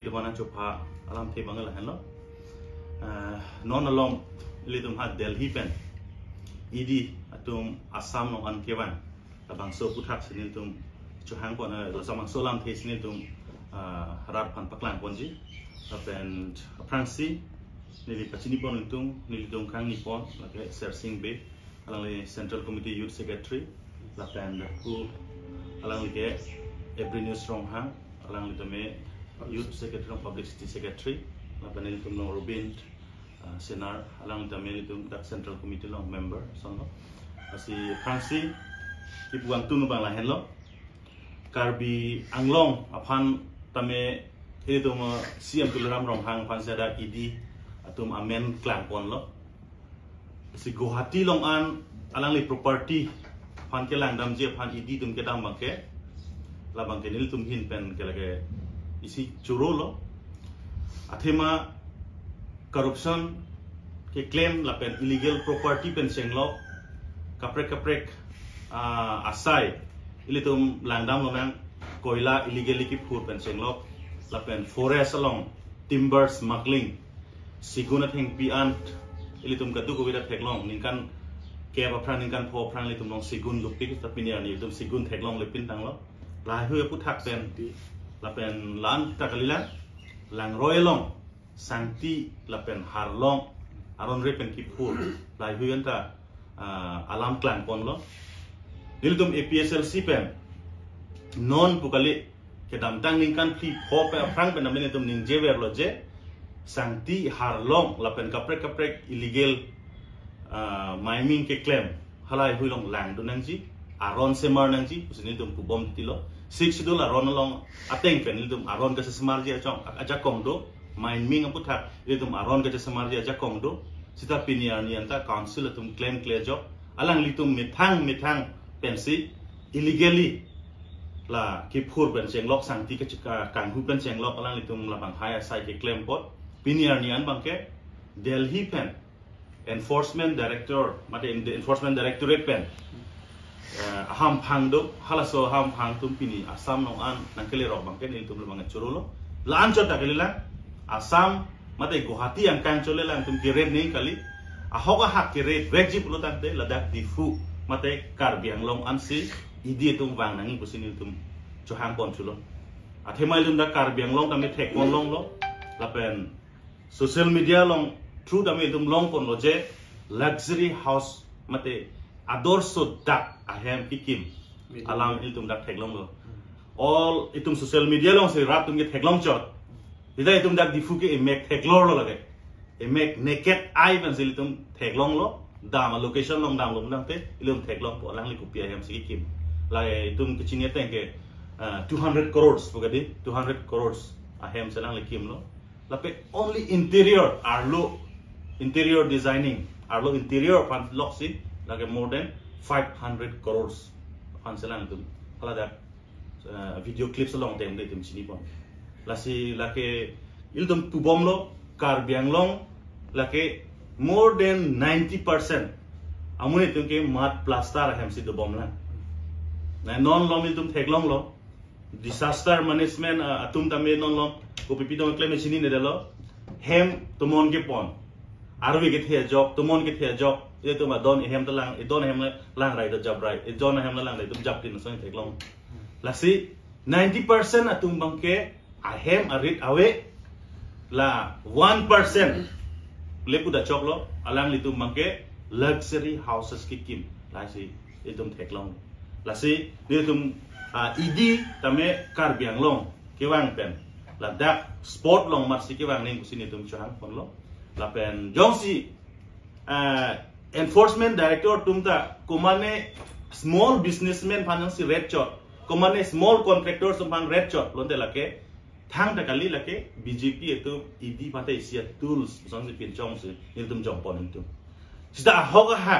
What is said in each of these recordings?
Dimana coba alam te bangal lah lo non along litum hat Delhi pen idi atum Assam no an kewan abang so puthak sini tum chuhang pon samang solam the sini tum harat pan paklan ponji pen Fransi nili pachini pon tum nili tum kang ni pon lake sersing be alang le Central Committee Youth Secretary la pen ku alang le every news strong hang alang le tome Youth Secretary, Publicity Secretary, lapan itu no Robin Senar, alang tamil itu Central Committee long member, sono. Si Fransi, ibuang tu nubang lahen lo. Karbi anglong, apan tame itu mo siam tuluram ronghang pan sada idi atum amen klang pon lo. Si Guwahati long an alang li property pan kelang dam je pan idi tum kedam bangke, labang kenil tum hin pen kelage isi curo lo, athema corruption ke claim lapen illegal property pen senglo, kaprek asai, ilitum langdam lo nang koila illegally ki phur pen senglo, lapen forest along timber smuggling, sigunat heng pian, ilitum kadu ko bida theklong ningkan ke apran ningkan pho apran ilitum long sigun lupik tapi ni ani ilitum sigun theklong lepin tang lo, lah hu puthak pen lapen lan takalilan lang royalong sangti lapen harlong aron repen kipur lai huyanta alam klan pon lo niltum APSLC pen non pukali kedam tang ningkan pli phope frang pen namin tum ning jewer lo je sangti harlong lapen kaprek illegal mining ke claim halai huilong lang dunangji aron semar nangji usini tum pubom tilo 6 dolar ron long ateng pen iltum aron ka semarji achong aja komdo main ming aputhak iltum aron ka semarji aja komdo sita piniar ni anta council atum claim clear job alang litum mithang pensi illegally la kipur pen senglok sangti ka chika kanghu pen senglok alang litum labang haya sai ke claim pot piniar ni an bangke Delhi pen enforcement director mate in the enforcement directorate pen ham phang do halaso ham phang tum pini Assam no an nangkele rok bangke ni tum bang churulo lan chot takeli la Assam mate Guwahati ang kang chole lang tum kiret ni kali ahoga hak kiret wejib lo tante ladak difu mate Karbi Anglong an si idi tum wang nangi pusini tum johang pon chulo athemai lum da Karbi Anglong tame thek pon long lo lapen social media long through tame tum long pon lo je luxury house mate adorso dak ahem ikim alam itum dak theklong lo all itum social media long se rap tum ke theklong chot ida itum dak difuke emek theklor lo lage emek naked eye ban sil itum theklong lo dam location long dam lo nang te ilum theklong po lang li kupia ahem se ikim la itum kichinia tengke 200 crores pogadi 200 crores ahem se lang li kim lo lape only interior arlo interior designing arlo interior pan loksi like more than 500 crores panselang itu kalau ada video clips long time deh tim sini pun lasi lake iltum tubom lo Karbi Anglong lake more than 90% amun itu ke mat plaster hem si tubom lah nah non long iltum theklong lo disaster management atum tame non long kopi pidong claim sini ne lo hem tumon ke pon arwi ke thia job tumon ke thia job itu mah don hem telang itu hem lang rai do job rai itu don hem lang rai do job tin so theklong lasi 90% atum bangke ahem arit awe la 1% lepu da choklo alang litum bangke luxury houses kikim lasi itum theklong lasi litum idi tame Karbi Anglong kiwang pen la dak sport long marsi kiwang ning kusini tum chuhang pon lo la pen jongsi enforcement director tumta kumane small businessmen finansi red chot kumane small contractors pan red chot lonte lake thang ta kali lake BJP itu idi pate isia tools song si pin chong si niltum jompon itu sida hoga ha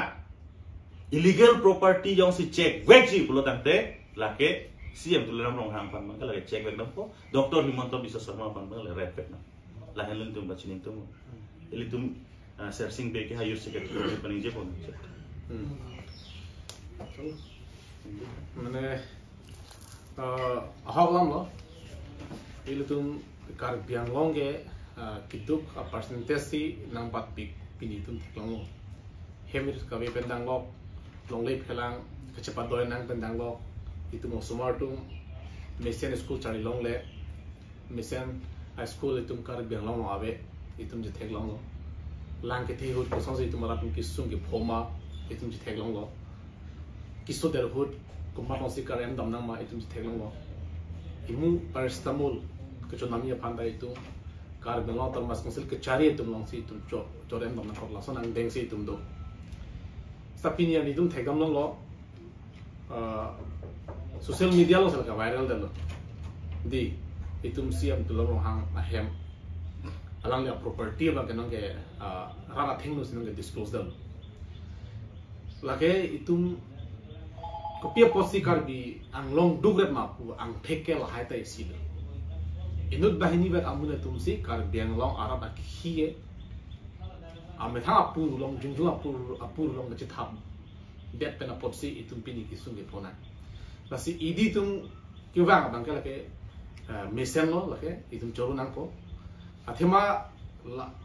illegal property jong si check weji pulo tante lake siam tulam rong hang pan mangka lake check wek dampo Dr. Himanto Biswa Sarma pan le red pet na la helun tum bachinin tum ilitum sersing beke hayur secretary paning je pon mane ahok lam lo ilitum kar biang long ke kiduk percentage si nang pat pik pini tum long hemir ka be pendang lok long lep kelang kecepat doi nang pendang lok itu mo sumar tum mesen school cari long le mesen high school itu kar biang long abe itu je thek long lang ke the hut ko song itu mara tum kisung ke phoma itu je thek long lo kiso der hut kumar no si kar em dam nang ma itu je thek long lo imu paracetamol keconami apa anda itu kar biang termas konsil kecari itu long si itu corem dam nang kor langsung nang deng si itu do tapi ni itu thekam long lo social media lo selaka viral dalo di itu siam tu lo hang ahem alang ya property ba kenong ke rara thing lo sinong ke disclose dalo lake itu kopia posti kar bi ang long dugret ma pu ang pheke la hai ta isi do inut bahini ba amune tumsi kar biang long arab akhiye ame tha pu long jungju apu long ke thap bet pena potsi itu pini kisung ke pona lasi idi tum kiwang bang kala ke mesen lo lake itu choru nang ko athema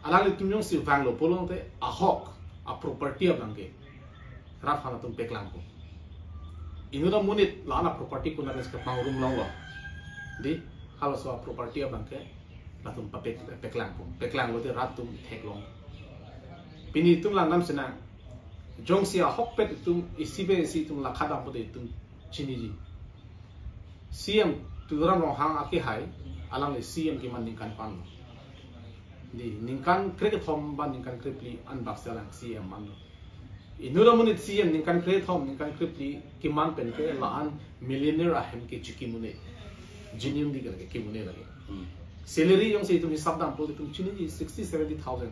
alali tum yong si vang lo polong te ahok a property bang ke rafana tum peklang ko inuda munit lana property kuna nes ka pangrum long lo di halo so property bang ke latum peklang lo te ratum thek long pini tum lang nam senang jong sia hokpet itu isibe si tum lakhada pode tum chiniji siam turan no hang aki hai alang le siam ki man ningkan pan di ningkan krek thom ban ningkan krepli an baksalang siam man inura munit siam ningkan krek thom ningkan krepli ki man pen ke laan millionaire ahem ki chiki mune jinium di ke ki mune lage salary yong se tum hisab dam pode tum chiniji 60-70,000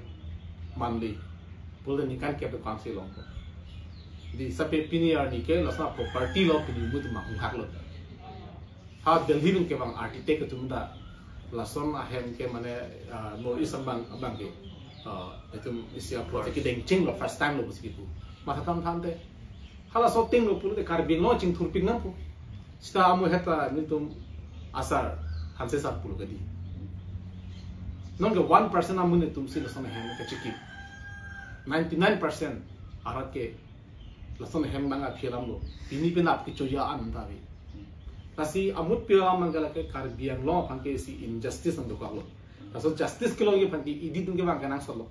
monthly pode ningkan ke pe kan se long di sape pini arni ke lasna property lo pini mut ma hak lo ha delhi nun ke bang architect tu da lason ahem ke mane no isam bang ke itu isia project ke deng ching lo first time lo busiku mata tam tham te hala so ting lo pulu de kar bin lo ching thur ping nam pu sta amu heta ni tum asar hanse sat pulu gadi non ke 1% amu ne tum sin so me hem ke chiki 99% arat ke lason hem banga philam lo pini pinap ki choya an ta bi tasi amut pira mangala ke kar biang lo phangke si injustice ang dokak lo taso justice ke lo ye phangki idi tum ke bang kanang solo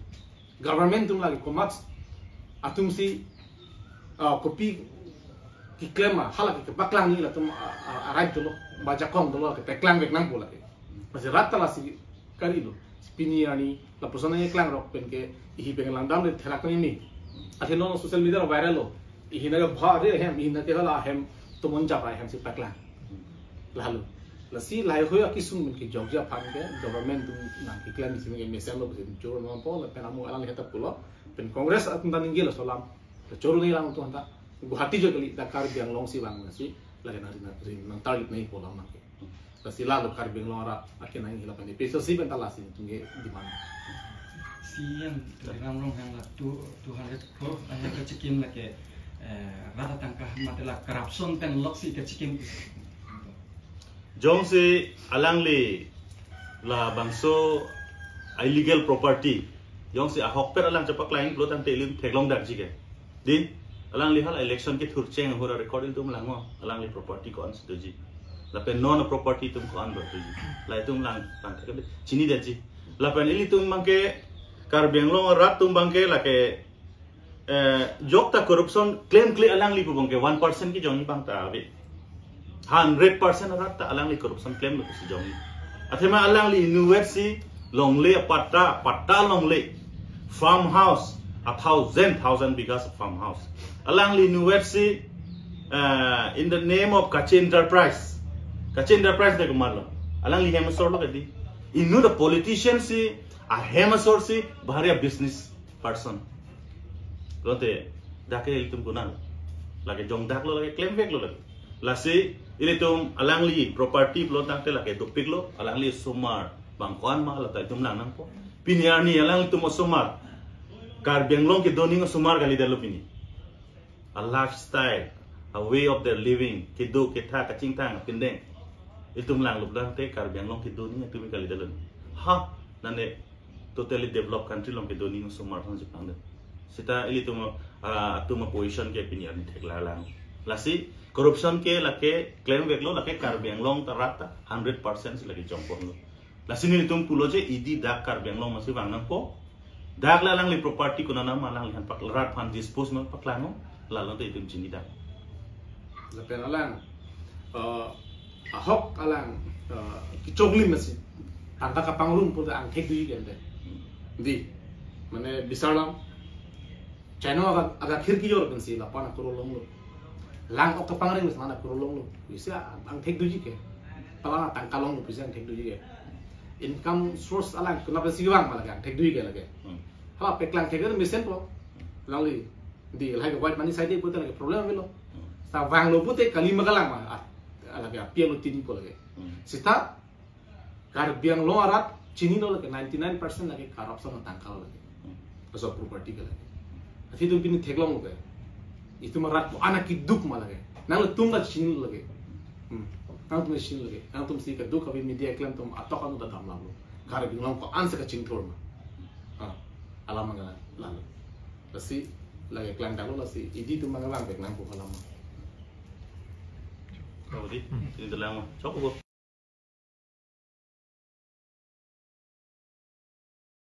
government tum lagi komat atum si kopi ki klema hala ke baklang ni la tum arai to lo baja kong to lo ke teklang bek nang bola ke pasi ratta la si kari lo pini ani la persona ye klang rok pen ke ihi bengalang dam le thela ko ni atheno social media viral lo ihina ga bhare hem ihina ke hala hem tumon japa hem si paklang lalu lasi lai hoya kisung min ki jogja phan ke government tum na ki klan si me mesel lo sin choro no po la pena mu alang heta pulo pen congress atun tan ngil solam choro ngi lang tu hanta guhati jo kali dakar biang long si bang nasi lagi na rin nang target nei polam na ke lasi lalu kar biang long ra akin nang hila pani peso si ben talasi tunge di mana siam dengan long yang 200 crore hanya ke cikim la ke rata tangkah matela corruption ten loksi ke cikim jong se alang le la bangso illegal property jong se ahok per alang chapak lain lo tan telim theklong dak jike din alang le hal election ke thur cheng hora recording tum lango alang le property ko ans doji la pen non property tum ko an doji la tum lang tan ke chini daji la pen ili tum mangke kar benglong rat tum bangke la ke jokta corruption claim alang li bangke 1% ki jongi bang ta ave 100% rata alang li corruption claim lo si jongi athema alang li university longle patta longle farmhouse 1,000 bighas of farmhouse alang li university in the name of Kachi Enterprise de kumarlo alang li hemasor lo kadi inu the politician si a hemasor si bahari business person lote dake iltum kunal lage jong dak lo lage claim vek lo lage lasi ilitum alang li property lo tangte lage dopik lo alang li sumar bangkwan ma la tum lang nang po piniani alang tum sumar kar benglong ke doning sumar gali dalo pini a lifestyle a way of their living ke do ke tha ka ching tang pindeng itum lang lublang te kar benglong ke doning tu gali dalo ha nane totally developed country long ke doni no somar thang Japan de sita ili tuma position ke opinion thekla lang lasi corruption ke lake claim veklo lake Karbi Anglong tarata 100% lagi jompon lo lasi ni tum pulo je idi dak Karbi Anglong masih wangnang ko dak lalang li property kunana malang lihan pak rat fan dispose no paklango lalang te itum jini dak lapen alang ahok alang kicogli masih tangka kapanglum pun ang thek dui gende di mane bisalam China agak khirki jor kan si lapana kurulong lo lang ok kapangring mas mana kurulong lo bisa ang thek dui ke palana tangkalong lo bisa ang thek dui ke income source alang kenapa sih bang malah ang thek dui ke lagi hala peklang thek mesen po langli di lagi white money side putar lagi problem lo sa wang lo pute kali magalang mah lagi apia lo tini ko lagi sita Karbiang lo arat chini lo lagi 99% lagi corruption tangkal lagi so property ke lagi itu pini teglong lo itu marat anak kiduk malah lagi nang lo tum la chini lo lagi nang tum chini lagi nang tum si keduk kabi media klaim tum atok anu datam lalu Karbiang lo ko ansa ka chingtor ma alam ngala lalu lasi lagi klaim dalo lasi idi tum mangalang bek nang ko alam kau di ini dalam cokok